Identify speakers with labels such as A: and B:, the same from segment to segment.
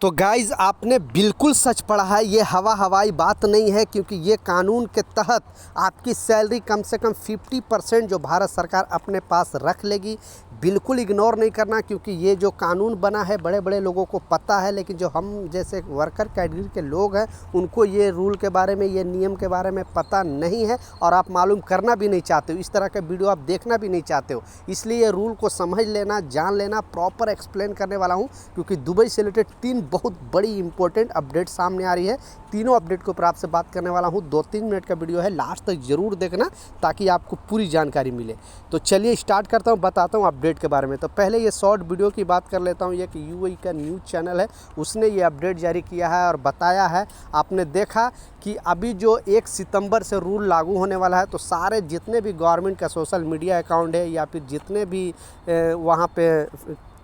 A: तो गाइज आपने बिल्कुल सच पढ़ा है। ये हवाई बात नहीं है, क्योंकि ये कानून के तहत आपकी सैलरी कम से कम 50% जो भारत सरकार अपने पास रख लेगी। बिल्कुल इग्नोर नहीं करना, क्योंकि ये जो कानून बना है बड़े बड़े लोगों को पता है, लेकिन जो हम जैसे वर्कर कैटेगरी के लोग हैं उनको ये रूल के बारे में, ये नियम के बारे में पता नहीं है और आप मालूम करना भी नहीं चाहते हो। इस तरह के वीडियो आप देखना भी नहीं चाहते हो, इसलिए ये रूल को समझ लेना, जान लेना। प्रॉपर एक्सप्लेन करने वाला हूँ, क्योंकि दुबई से रिलेटेड 3 बहुत बड़ी इंपॉर्टेंट अपडेट सामने आ रही है। तीनों अपडेट के ऊपर आपसे बात करने वाला हूँ। 2-3 मिनट का वीडियो है, लास्ट तक जरूर देखना ताकि आपको पूरी जानकारी मिले। तो चलिए स्टार्ट करता हूँ, बताता हूँ अपडेट के बारे में। तो पहले ये शॉर्ट वीडियो की बात कर लेता हूँ। ये कि यूएई का न्यूज़ चैनल है, उसने ये अपडेट जारी किया है और बताया है। आपने देखा कि अभी जो 1 सितंबर से रूल लागू होने वाला है, तो सारे जितने भी गवर्नमेंट का सोशल मीडिया अकाउंट है या फिर जितने भी वहाँ पे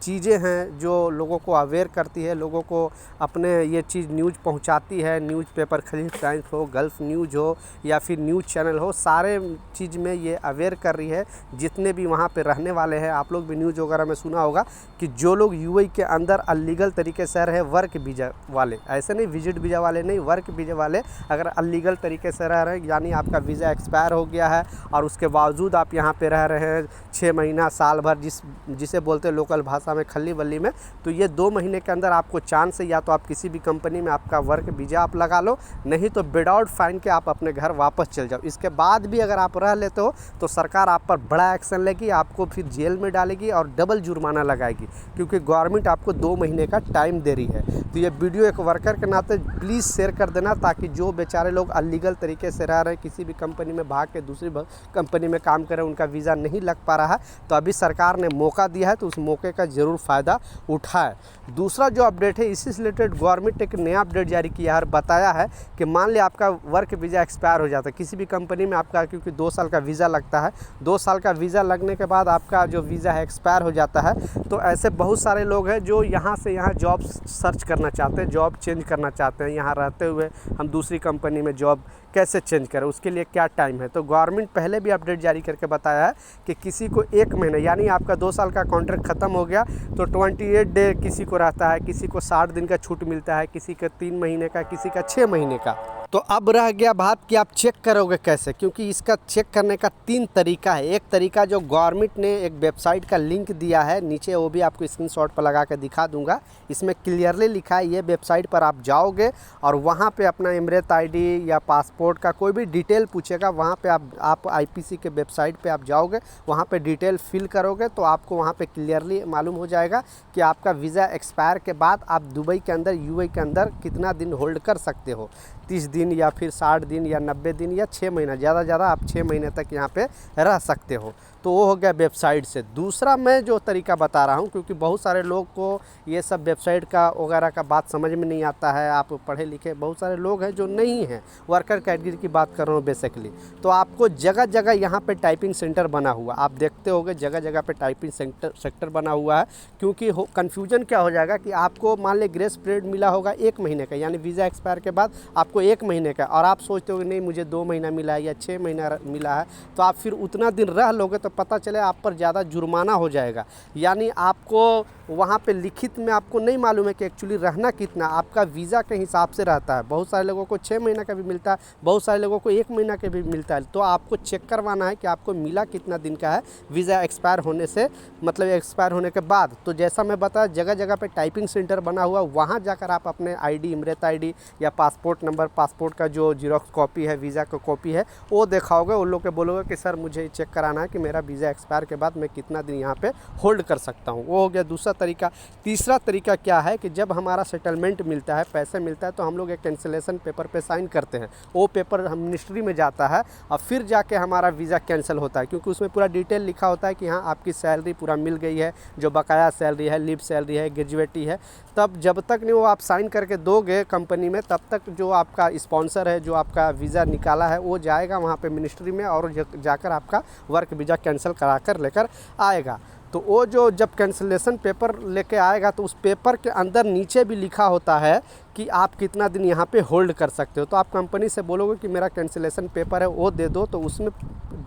A: चीज़ें हैं जो लोगों को अवेयर करती है, लोगों को अपने ये चीज़ न्यूज़ पहुंचाती है, न्यूज़पेपर खलीफ टाइम्स हो, गल्फ न्यूज़ हो या फिर न्यूज़ चैनल हो, सारे चीज़ में ये अवेयर कर रही है जितने भी वहाँ पे रहने वाले हैं। आप लोग भी न्यूज़ वगैरह में सुना होगा कि जो लोग यूएई के अंदर अनलीगल तरीके से रहे, वर्क वीज़ा वाले, ऐसे नहीं विजिट वीज़ा वाले नहीं, वर्क वीज़ा वाले अगर अनलीगल तरीके से रह रहे हैं, यानी आपका वीज़ा एक्सपायर हो गया है और उसके बावजूद आप यहाँ पर रह रहे हैं 6 महीना, साल भर, जिसे बोलते हैं लोकल भाषा में खल्ली बल्ली में, तो ये 2 महीने के अंदर आपको चांस है, या तो आप किसी भी कंपनी में आपका वर्क वीज़ा आप लगा लो, नहीं तो विदाउट फाइन के आप अपने घर वापस चल जाओ। इसके बाद भी अगर आप रह लेते हो तो सरकार आप पर बड़ा एक्शन लेगी, आपको फिर जेल में डालेगी और डबल जुर्माना लगाएगी, क्योंकि गवर्नमेंट आपको 2 महीने का टाइम दे रही है। तो ये वीडियो एक वर्कर के नाते प्लीज़ शेयर कर देना, ताकि जो बेचारे लोग अनलीगल तरीके से रह रहे हैं, किसी भी कंपनी में भाग के दूसरी कंपनी में काम कर रहे हैं, उनका वीज़ा नहीं लग पा रहा है, तो अभी सरकार ने मौका दिया है, तो उस मौके का ज़रूर फ़ायदा उठाए। दूसरा जो अपडेट है, इसी से रिलेटेड गवर्नमेंट एक नया अपडेट जारी किया है और बताया है कि मान लिया आपका वर्क वीज़ा एक्सपायर हो जाता है किसी भी कंपनी में आपका, क्योंकि 2 साल का वीज़ा लगता है, 2 साल का वीज़ा लगने के बाद आपका जो वीज़ा है एक्सपायर हो जाता है। तो ऐसे बहुत सारे लोग हैं जो यहाँ से यहाँ जॉब सर्च करना चाहते हैं, जॉब चेंज करना चाहते हैं, यहाँ रहते हुए हम दूसरी कंपनी में जॉब कैसे चेंज करें, उसके लिए क्या टाइम है। तो गवर्नमेंट पहले भी अपडेट जारी करके बताया है कि किसी को 1 महीना, यानी आपका 2 साल का कॉन्ट्रैक्ट ख़त्म हो गया तो 28 डे किसी को रहता है, किसी को 60 दिन का छूट मिलता है, किसी का 3 महीने का, किसी का 6 महीने का। तो अब रह गया बात कि आप चेक करोगे कैसे, क्योंकि इसका चेक करने का 3 तरीका है। एक तरीका जो गवर्नमेंट ने एक वेबसाइट का लिंक दिया है नीचे, वो भी आपको स्क्रीनशॉट पर लगा के दिखा दूंगा। इसमें क्लियरली लिखा है, ये वेबसाइट पर आप जाओगे और वहाँ पे अपना इमरत आईडी या पासपोर्ट का कोई भी डिटेल पूछेगा, वहाँ पे आप आईपीसी के वेबसाइट पे आप जाओगे, वहाँ पे डिटेल फिल करोगे तो आपको वहाँ पे क्लियरली मालूम हो जाएगा कि आपका वीज़ा एक्सपायर के बाद आप दुबई के अंदर, यूएई के अंदर कितना दिन होल्ड कर सकते हो, 30 दिन या फिर 60 दिन या 90 दिन या 6 महीना, ज़्यादा आप 6 महीने तक यहाँ पे रह सकते हो। तो वो हो गया वेबसाइट से। दूसरा मैं जो तरीका बता रहा हूँ, क्योंकि बहुत सारे लोग को ये सब वेबसाइट का वगैरह का बात समझ में नहीं आता है, आप पढ़े लिखे बहुत सारे लोग हैं जो नहीं हैं, वर्कर कैटेगरी की बात कर रहा हूँ बेसिकली। तो आपको जगह जगह यहाँ पे टाइपिंग सेंटर बना हुआ, आप देखते होंगे जगह जगह पे टाइपिंग सेक्टर बना हुआ है, क्योंकि कन्फ्यूजन क्या हो जाएगा कि आपको मान लें ग्रेस पीरियड मिला होगा 1 महीने का, यानी वीज़ा एक्सपायर के बाद आपको 1 महीने का, और आप सोचते हो नहीं मुझे 2 महीना मिला है या 6 महीना मिला है, तो आप फिर उतना दिन रह लोगे तो पता चले आप पर ज़्यादा जुर्माना हो जाएगा। यानी आपको वहाँ पे लिखित में आपको नहीं मालूम है कि एक्चुअली रहना कितना, आपका वीज़ा के हिसाब से रहता है। बहुत सारे लोगों को 6 महीना का भी मिलता है, बहुत सारे लोगों को 1 महीना का भी मिलता है। तो आपको चेक करवाना है कि आपको मिला कितना दिन का है वीज़ा एक्सपायर होने से, मतलब एक्सपायर होने के बाद। तो जैसा मैं बताया, जगह जगह पे टाइपिंग सेंटर बना हुआ, वहाँ जाकर आप अपने आईडी, इमरत आईडी या पासपोर्ट नंबर, पासपोर्ट का जो जीरोक्स कॉपी है, वीज़ा का कॉपी है, वो दिखाओगे, उन लोग के बोलोगे कि सर मुझे चेक कराना है कि मेरा वीज़ा एक्सपायर के बाद मैं कितना दिन यहाँ पे होल्ड कर सकता हूँ। वो हो गया दूसरा तरीका। तीसरा तरीका क्या है कि जब हमारा सेटलमेंट मिलता है, पैसे मिलता है, तो हम लोग एक कैंसिलेशन पेपर पे साइन करते हैं। वो पेपर हम मिनिस्ट्री में जाता है और फिर जाके हमारा वीज़ा कैंसिल होता है, क्योंकि उसमें पूरा डिटेल लिखा होता है कि हाँ आपकी सैलरी पूरा मिल गई है, जो बकाया सैलरी है, लीव सैलरी है, ग्रेजुएटी है। तब जब तक नहीं वो आप साइन करके दोगे कंपनी में, तब तक जो आपका स्पॉन्सर है, जो आपका वीज़ा निकाला है, वो जाएगा वहाँ पे मिनिस्ट्री में और जाकर आपका वर्क वीज़ा कैंसिल करा कर लेकर आएगा। तो वो जो जब कैंसिलेशन पेपर लेके आएगा तो उस पेपर के अंदर नीचे भी लिखा होता है कि आप कितना दिन यहाँ पे होल्ड कर सकते हो। तो आप कंपनी से बोलोगे कि मेरा कैंसिलेशन पेपर है वो दे दो, तो उसमें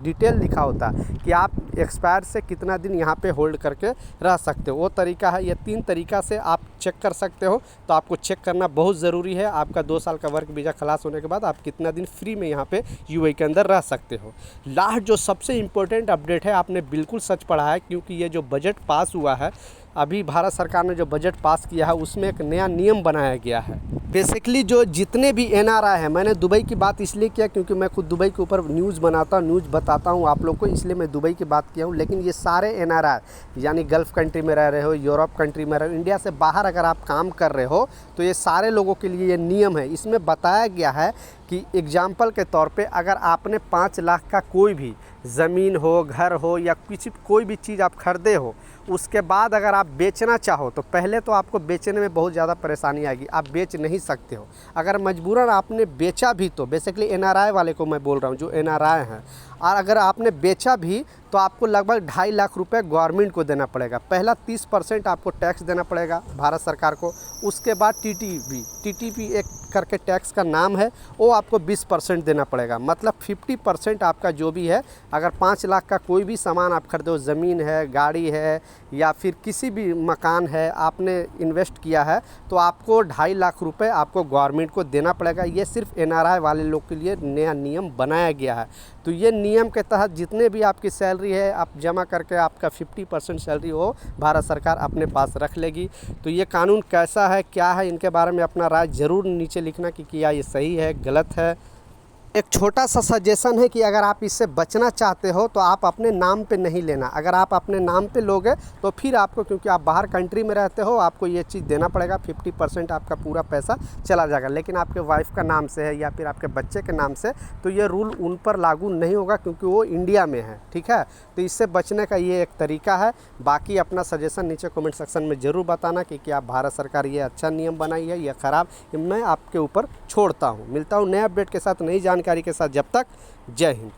A: डिटेल लिखा होता है कि आप एक्सपायर से कितना दिन यहाँ पे होल्ड करके रह सकते हो। वो तरीका है। ये 3 तरीका से आप चेक कर सकते हो। तो आपको चेक करना बहुत ज़रूरी है। आपका 2 साल का वर्क वीज़ा खलास होने के बाद आप कितना दिन फ्री में यहाँ पे यूएई के अंदर रह सकते हो। लास्ट जो सबसे इम्पोर्टेंट अपडेट है, आपने बिल्कुल सच पढ़ा है, क्योंकि ये जो बजट पास हुआ है, अभी भारत सरकार ने जो बजट पास किया है उसमें एक नया नियम बनाया गया है। बेसिकली जो जितने भी एनआरआई हैं, मैंने दुबई की बात इसलिए किया क्योंकि मैं खुद दुबई के ऊपर न्यूज़ बनाता हूँ, न्यूज़ बताता हूँ आप लोग को, इसलिए मैं दुबई की बात किया हूँ। लेकिन ये सारे एनआरआई यानी गल्फ़ कंट्री में रह रहे हो, यूरोप कंट्री में रहे हो, इंडिया से बाहर अगर आप काम कर रहे हो, तो ये सारे लोगों के लिए ये नियम है। इसमें बताया गया है कि एग्जाम्पल के तौर पे अगर आपने 5 लाख का कोई भी ज़मीन हो, घर हो या कोई भी चीज़ आप खरीदे हो, उसके बाद अगर आप बेचना चाहो तो पहले तो आपको बेचने में बहुत ज़्यादा परेशानी आएगी, आप बेच नहीं सकते हो। अगर मजबूरन आपने बेचा भी, तो बेसिकली एनआरआई वाले को मैं बोल रहा हूँ, जो एनआरआई हैं, और अगर आपने बेचा भी तो आपको लगभग 2.5 लाख रुपए गवर्नमेंट को देना पड़ेगा। पहला 30% आपको टैक्स देना पड़ेगा भारत सरकार को। उसके बाद टीटीपी एक करके टैक्स का नाम है, वो आपको 20% देना पड़ेगा। मतलब 50% आपका जो भी है, अगर 5 लाख का कोई भी सामान आप खरीदो, हो, ज़मीन है, गाड़ी है या फिर किसी भी मकान है, आपने इन्वेस्ट किया है, तो आपको 2.5 लाख रुपए आपको गवर्नमेंट को देना पड़ेगा। ये सिर्फ एनआरआई वाले लोग के लिए नया नियम बनाया गया है। तो ये नियम के तहत जितने भी आपकी सैलरी है, आप जमा करके आपका 50% सैलरी हो भारत सरकार अपने पास रख लेगी। तो ये कानून कैसा है, क्या है, इनके बारे में अपना राय ज़रूर नीचे लिखना कि क्या ये सही है, गलत है। एक छोटा सा सजेशन है कि अगर आप इससे बचना चाहते हो तो आप अपने नाम पे नहीं लेना। अगर आप अपने नाम पे लोगे तो फिर आपको, क्योंकि आप बाहर कंट्री में रहते हो, आपको ये चीज़ देना पड़ेगा, 50% आपका पूरा पैसा चला जाएगा। लेकिन आपके वाइफ का नाम से है या फिर आपके बच्चे के नाम से, तो ये रूल उन पर लागू नहीं होगा क्योंकि वो इंडिया में है। ठीक है, तो इससे बचने का ये एक तरीका है। बाकी अपना सजेशन नीचे कमेंट सेक्शन में ज़रूर बताना कि क्या भारत सरकार ये अच्छा नियम बनाई है या ख़राब, मैं आपके ऊपर छोड़ता हूँ। मिलता हूँ नए अपडेट के साथ, नई जानकारी के साथ। जब तक जय हिंद।